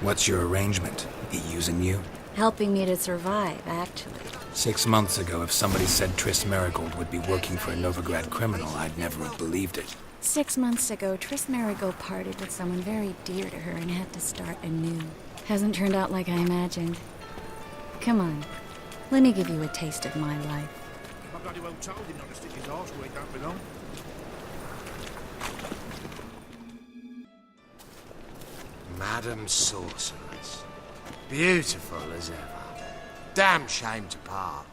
What's your arrangement? He using you? Helping me to survive, actually. 6 months ago, if somebody said Triss Merigold would be working for a Novigrad criminal, I'd never have believed it. 6 months ago, Triss Merigold parted with someone very dear to her and had to start anew. Hasn't turned out like I imagined. Come on, let me give you a taste of my life. I bloody well told him not to stick his arse where it don't belong. Madam Sorceress. Beautiful as ever. Damn shame to part.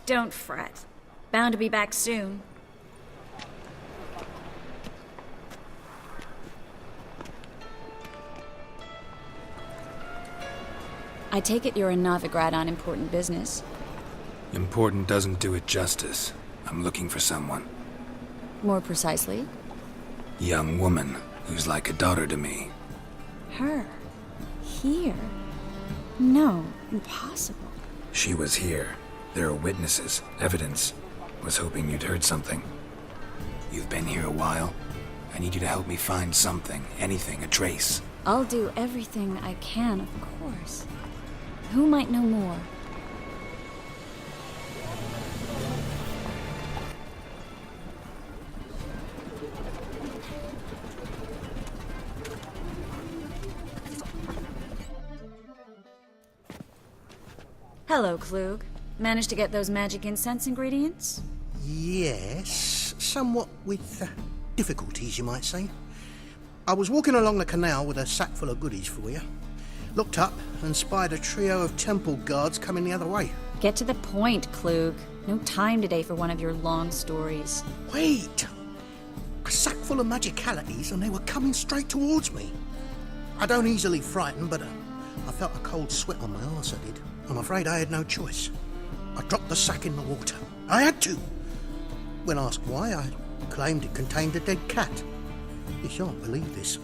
Don't fret. Bound to be back soon. I take it you're in Novigrad on important business. Important doesn't do it justice. I'm looking for someone. More precisely? Young woman who's like a daughter to me. Her? Here? No, impossible. She was here. There are witnesses, evidence. Was hoping you'd heard something. You've been here a while. I need you to help me find something, anything, a trace. I'll do everything I can, of course. Who might know more? Hello, Klug. Managed to get those magic incense ingredients? Yes, somewhat with difficulties, you might say. I was walking along the canal with a sack full of goodies for you. Looked up and spied a trio of temple guards coming the other way. Get to the point, Klug. No time today for one of your long stories. Wait! A sack full of magicalities and they were coming straight towards me. I don't easily frighten, but I felt a cold sweat on my arse, I did. I'm afraid I had no choice. I dropped the sack in the water. I had to. When asked why, I claimed it contained a dead cat. You shan't believe this,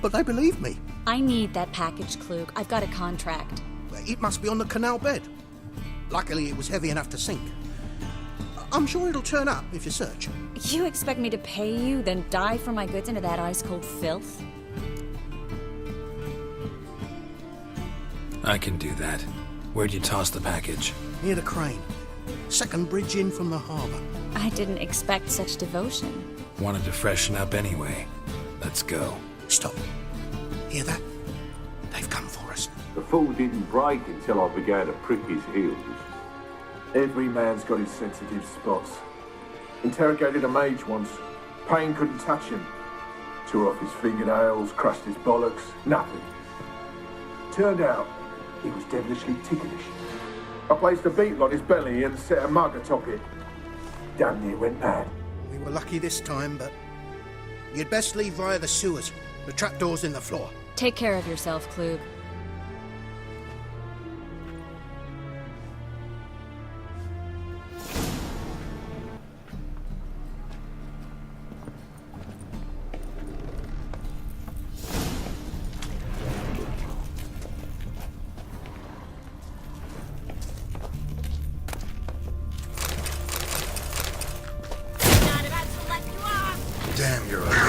but they believed me. I need that package, Klug. I've got a contract. It must be on the canal bed. Luckily, it was heavy enough to sink. I'm sure it'll turn up if you search. You expect me to pay you, then dive for my goods into that ice-cold filth? I can do that. Where'd you toss the package? Near the crane. Second bridge in from the harbour. I didn't expect such devotion. Wanted to freshen up anyway. Let's go. Stop. Hear that? They've come for us. The fool didn't break until I began to prick his heels. Every man's got his sensitive spots. Interrogated a mage once. Pain couldn't touch him. Tore off his fingernails, crushed his bollocks, nothing. Turned out, he was devilishly ticklish. I placed a beetle on his belly and set a mug atop it. Damn near went mad. We were lucky this time, but you'd best leave via the sewers. The trapdoor's in the floor. Take care of yourself, Klug. Damn, you're awake.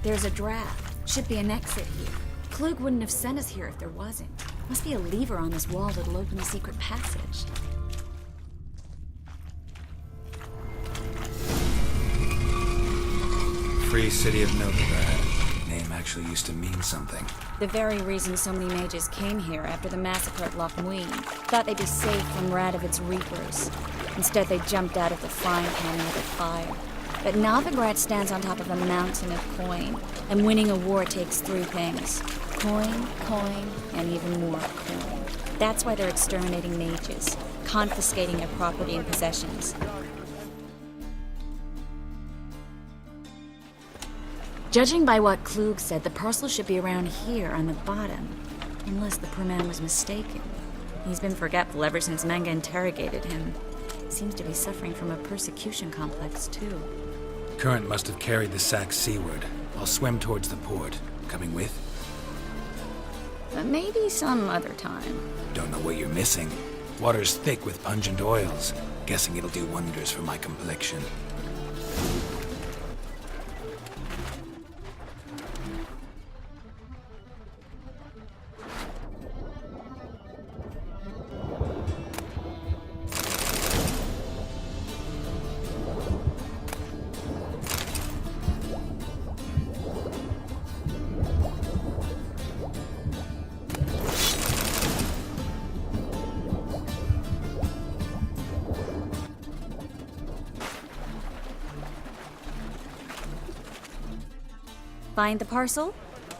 There's a draft. Should be an exit here. Klug wouldn't have sent us here if there wasn't. Must be a lever on this wall that'll open the secret passage. Free City of Novigrad. Name actually used to mean something. The very reason so many mages came here after the massacre at Loch Muin. Thought they'd be safe from Radovit's reapers. Instead, they jumped out of the frying pan into the fire. But Novigrad stands on top of a mountain of coin, and winning a war takes 3 things. Coin, coin, and even more coin. That's why they're exterminating mages, confiscating their property and possessions. Judging by what Klug said, the parcel should be around here on the bottom. Unless the poor man was mistaken. He's been forgetful ever since Manga interrogated him. Seems to be suffering from a persecution complex, too. Current must have carried the sack seaward. I'll swim towards the port. Coming with? But maybe some other time. Don't know what you're missing. Water's thick with pungent oils. Guessing it'll do wonders for my complexion. Find the parcel?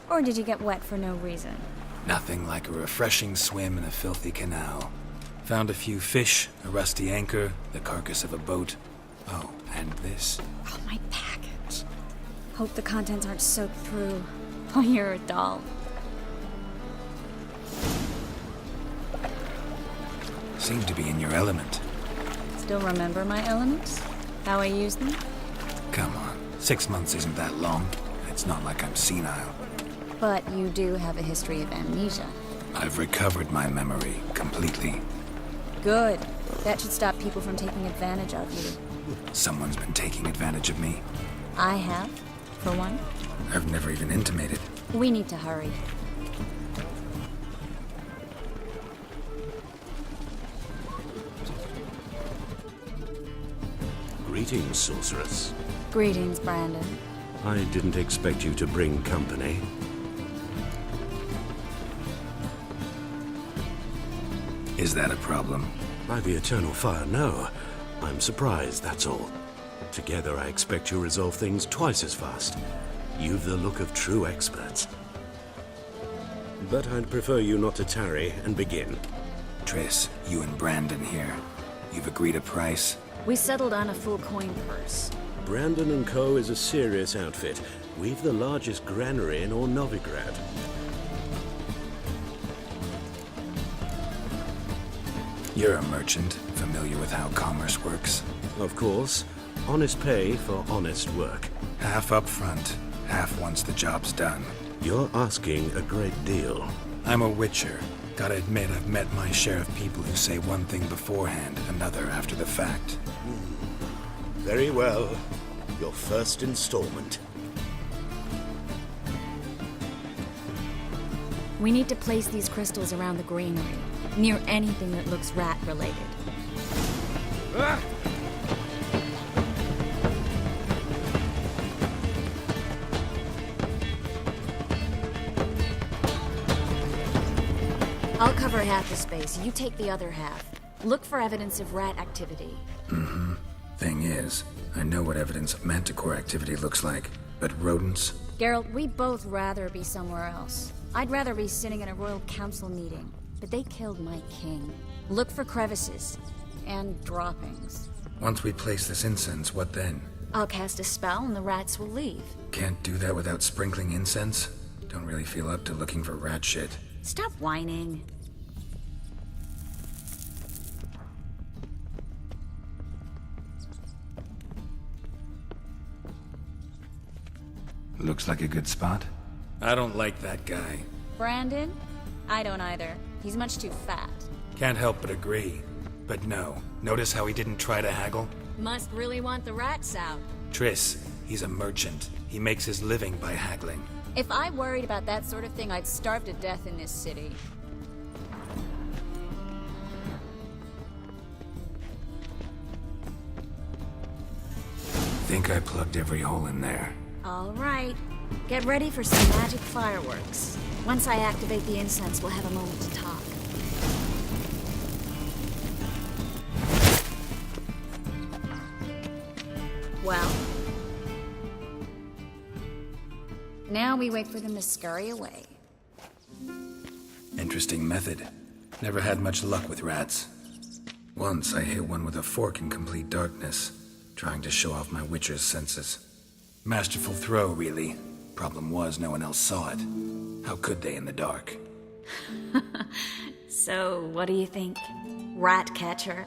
Or did you get wet for no reason? Nothing like a refreshing swim in a filthy canal. Found a few fish, a rusty anchor, the carcass of a boat. Oh, and this. Oh, my package. Hope the contents aren't soaked through. Oh, you're a doll. Seem to be in your element. Still remember my elements? How I use them? Come on, 6 months isn't that long. It's not like I'm senile. But you do have a history of amnesia. I've recovered my memory completely. Good. That should stop people from taking advantage of you. Someone's been taking advantage of me. I have, for one. I've never even intimated. We need to hurry. Greetings, sorceress. Greetings, Brandon. I didn't expect you to bring company. Is that a problem? By the eternal fire, no. I'm surprised, that's all. Together, I expect you resolve things twice as fast. You've the look of true experts. But I'd prefer you not to tarry and begin. Triss, you and Brandon here. You've agreed a price? We settled on a full coin purse. Brandon & Co. is a serious outfit. We've the largest granary in all Novigrad. You're a merchant, familiar with how commerce works. Of course, honest pay for honest work. Half up front, half once the job's done. You're asking a great deal. I'm a witcher. Gotta admit, I've met my share of people who say one thing beforehand, another after the fact. Very well. Your first installment. We need to place these crystals around the granary, near anything that looks rat-related. I'll cover half the space, you take the other half. Look for evidence of rat activity. Thing is, I know what evidence of manticore activity looks like, but rodents? Geralt, we'd both rather be somewhere else. I'd rather be sitting in a royal council meeting, but they killed my king. Look for crevices and droppings. Once we place this incense, what then? I'll cast a spell and the rats will leave. Can't do that without sprinkling incense? Don't really feel up to looking for rat shit. Stop whining. Looks like a good spot. I don't like that guy. Brandon? I don't either. He's much too fat. Can't help but agree. But no, notice how he didn't try to haggle? Must really want the rats out. Triss, he's a merchant. He makes his living by haggling. If I worried about that sort of thing, I'd starve to death in this city. Think I plugged every hole in there. All right. Get ready for some magic fireworks. Once I activate the incense, we'll have a moment to talk. Well? Now we wait for them to scurry away. Interesting method. Never had much luck with rats. Once I hit one with a fork in complete darkness, trying to show off my witcher's senses. Masterful throw, really. Problem was, no one else saw it. How could they in the dark? So, what do you think? Rat catcher?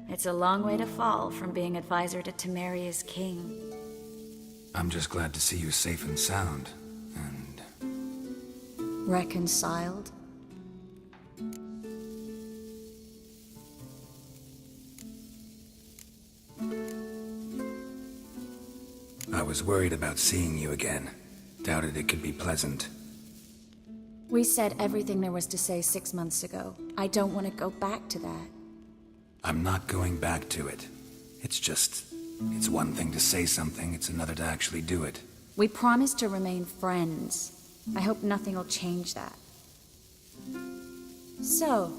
It's a long way to fall from being advisor to Temeria's king. I'm just glad to see you safe and sound. And Reconciled? was worried about seeing you again. Doubted it could be pleasant. We said everything there was to say 6 months ago. I don't want to go back to that. I'm not going back to it. It's one thing to say something, it's another to actually do it. We promised to remain friends. I hope nothing will change that. So,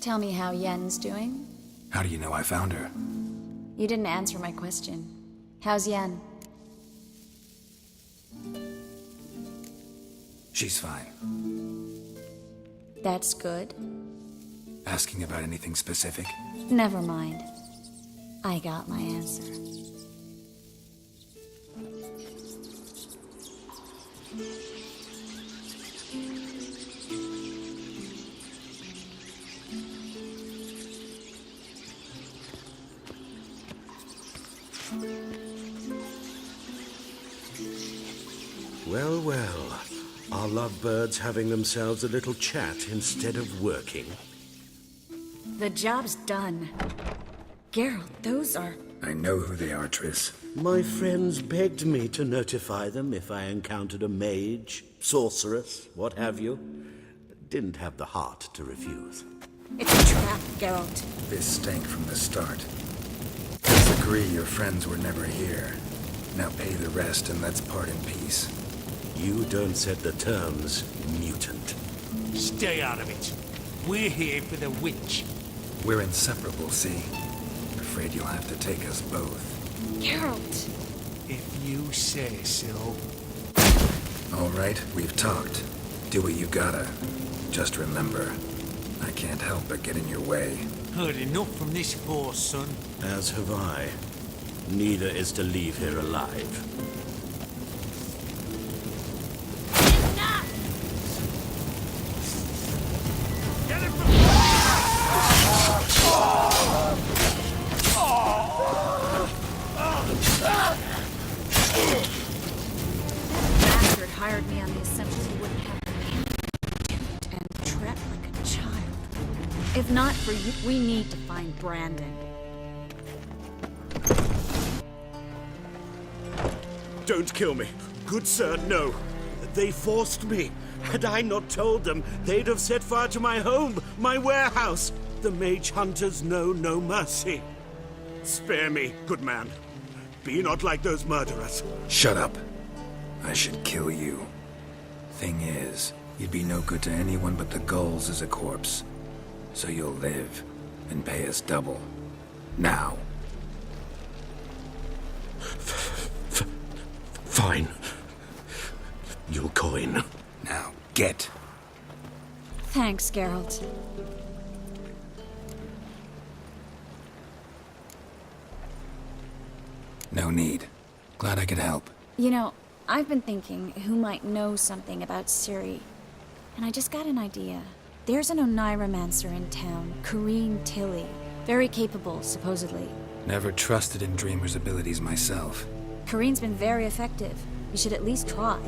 tell me how Yen's doing? How do you know I found her? You didn't answer my question. How's Yen? She's fine. That's good. Asking about anything specific? Never mind. I got my answer. Well, well. Are lovebirds having themselves a little chat instead of working? The job's done. Geralt, those are... I know who they are, Triss. My friends begged me to notify them if I encountered a mage, sorceress, what have you. Didn't have the heart to refuse. It's a trap, Geralt. This stank from the start. Let's agree your friends were never here. Now pay the rest and let's part in peace. You don't set the terms, mutant. Stay out of it. We're here for the witch. We're inseparable, see? Afraid you'll have to take us both. Geralt! If you say so. All right, we've talked. Do what you gotta. Just remember, I can't help but get in your way. Heard enough from this force, son. As have I. Neither is to leave here alive. Bastard hired me on the assumption he wouldn't have to be duped and trapped like a child. If not for you, we need to find Brandon. Don't kill me. Good sir, no. They forced me. Had I not told them, they'd have set fire to my home, my warehouse. The mage hunters know no mercy. Spare me, good man. Be not like those murderers. Shut up. I should kill you. Thing is, you'd be no good to anyone but the gulls as a corpse. So you'll live and pay us double. Now. Fine. You'll coin. Now, get. Thanks, Geralt. No need. Glad I could help. You know, I've been thinking who might know something about Ciri. And I just got an idea. There's an Oneiromancer in town, Corrine Tilly. Very capable, supposedly. Never trusted in Dreamer's abilities myself. Corrine's been very effective. You should at least try.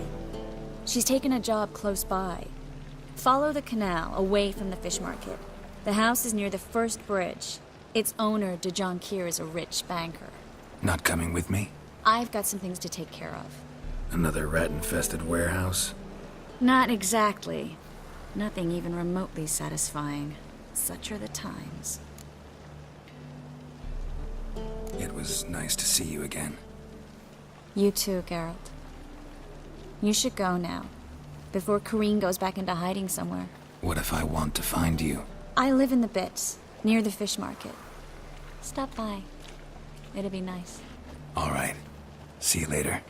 She's taken a job close by. Follow the canal, away from the fish market. The house is near the first bridge. Its owner, Dejon Kier, is a rich banker. Not coming with me? I've got some things to take care of. Another rat-infested warehouse? Not exactly. Nothing even remotely satisfying. Such are the times. It was nice to see you again. You too, Geralt. You should go now, before Corrine goes back into hiding somewhere. What if I want to find you? I live in the Bits, near the fish market. Stop by. It'll be nice. All right. See you later.